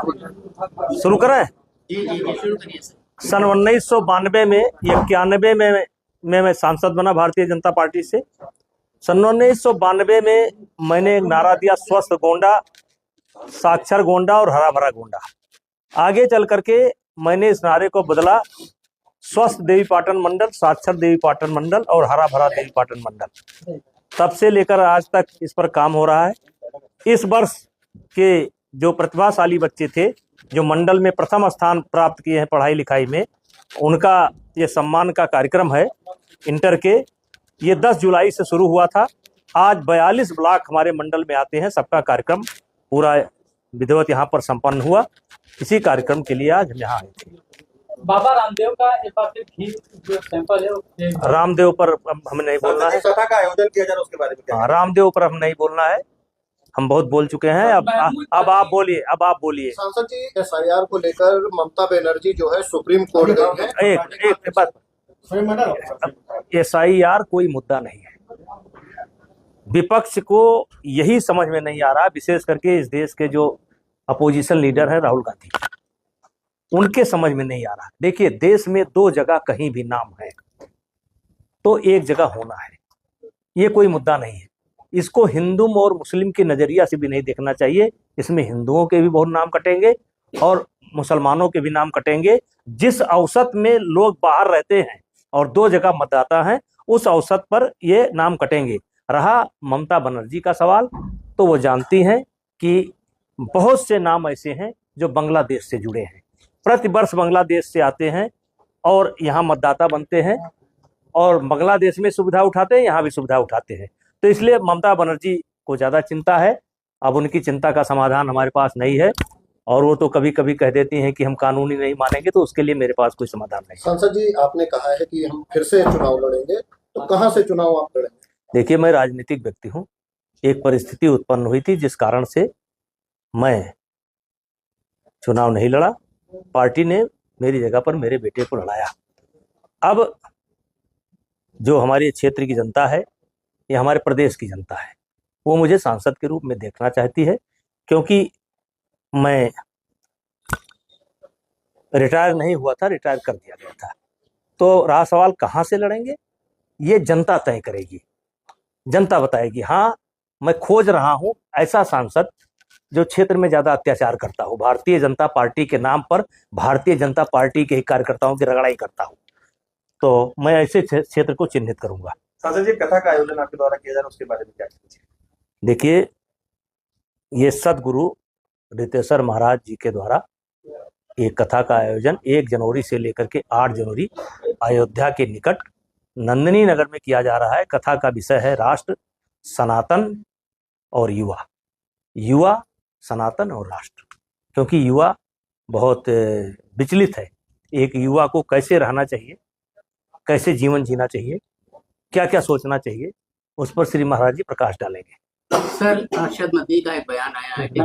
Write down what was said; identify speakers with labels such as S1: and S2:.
S1: शुरू करें।
S2: जी जी जी, शुरू करिए सर।
S1: सन 1992 में 91 में मैं सांसद बना भारतीय जनता पार्टी से। सन 1992 में मैंने एक नारा दिया, स्वस्थ गोंडा, साक्षर गोंडा और हरा भरा गोंडा। आगे चल करके मैंने इस नारे को बदला, स्वस्थ देवी पाटन मंडल, साक्षर देवी पाटन मंडल और हरा भरा देवी पाटन मंडल। तब से लेकर आज तक इस पर काम हो रहा है। इस वर्ष के जो प्रतिभाशाली बच्चे थे, जो मंडल में प्रथम स्थान प्राप्त किए हैं पढ़ाई लिखाई में, उनका ये सम्मान का कार्यक्रम है इंटर के। ये 10 जुलाई से शुरू हुआ था। आज 42 ब्लॉक हमारे मंडल में आते हैं। सबका कार्यक्रम पूरा विधिवत यहाँ पर संपन्न हुआ। इसी कार्यक्रम के लिए आज हम यहाँ आए थे।
S3: बाबा रामदेव का एक बार फिर जो सैंपल है
S1: रामदेव पर हमें नहीं बोलना है।
S4: सभा का आयोजन किया जा रहा है, उसके बारे में क्या?
S1: रामदेव पर हम नहीं बोलना है, हम बहुत बोल चुके हैं। अब आप बोलिए, अब आप बोलिए।
S4: सांसद जी, एसआईआर को लेकर ममता बनर्जी जो है सुप्रीम कोर्ट गई है।
S1: एक बात, एसआईआर कोई मुद्दा नहीं है। विपक्ष को यही समझ में नहीं आ रहा, विशेष करके इस देश के जो अपोजिशन लीडर है राहुल गांधी, उनके समझ में नहीं आ रहा। देखिए, देश में 2 जगह कहीं भी नाम है तो एक जगह होना है, ये कोई मुद्दा नहीं है। इसको हिंदू और मुस्लिम के नजरिया से भी नहीं देखना चाहिए। इसमें हिंदुओं के भी बहुत नाम कटेंगे और मुसलमानों के भी नाम कटेंगे। जिस औसत में लोग बाहर रहते हैं और 2 जगह मतदाता हैं, उस औसत पर ये नाम कटेंगे। रहा ममता बनर्जी का सवाल, तो वो जानती हैं कि बहुत से नाम ऐसे हैं जो बांग्लादेश से जुड़े हैं। प्रति वर्ष बांग्लादेश से आते हैं और यहाँ मतदाता बनते हैं, और बांग्लादेश में सुविधा उठाते हैं, यहाँ भी सुविधा उठाते हैं। तो इसलिए ममता बनर्जी को ज़्यादा चिंता है। अब उनकी चिंता का समाधान हमारे पास नहीं है, और वो तो कभी कभी कह देती हैं कि हम कानूनी नहीं मानेंगे, तो उसके लिए मेरे पास कोई समाधान नहीं।
S4: सांसद जी, आपने कहा है कि हम फिर से चुनाव लड़ेंगे, तो कहाँ से चुनाव आप लड़ेंगे?
S1: देखिए, मैं राजनीतिक व्यक्ति हूँ। एक परिस्थिति उत्पन्न हुई थी जिस कारण से मैं चुनाव नहीं लड़ा। पार्टी ने मेरी जगह पर मेरे बेटे को लड़ाया। अब जो हमारे क्षेत्र की जनता है या हमारे प्रदेश की जनता है, वो मुझे सांसद के रूप में देखना चाहती है, क्योंकि मैं रिटायर नहीं हुआ था, रिटायर कर दिया गया था। तो रहा सवाल कहाँ से लड़ेंगे, ये जनता तय करेगी, जनता बताएगी। हाँ, मैं खोज रहा हूँ ऐसा सांसद जो क्षेत्र में ज्यादा अत्याचार करता हो, भारतीय जनता पार्टी के नाम पर भारतीय जनता पार्टी के कार्यकर्ताओं की रगड़ाई करता हूँ, तो मैं ऐसे क्षेत्र को चिन्हित करूंगा।
S4: सांसद जी, कथा का आयोजन आपके द्वारा किया जा रहा है, उसके बारे में क्या?
S1: देखिए, ये सदगुरु रितेश्वर महाराज जी के द्वारा एक कथा का आयोजन 1 जनवरी से लेकर के 8 जनवरी अयोध्या के निकट नंदिनी नगर में किया जा रहा है। कथा का विषय है राष्ट्र, सनातन और युवा। युवा, सनातन और राष्ट्र, क्योंकि युवा बहुत विचलित है। एक युवा को कैसे रहना चाहिए, कैसे जीवन जीना चाहिए, क्या क्या सोचना चाहिए, उस पर श्री महाराज जी प्रकाश डालेंगे।
S2: सर, अरशद नकवी का एक बयान आया है कि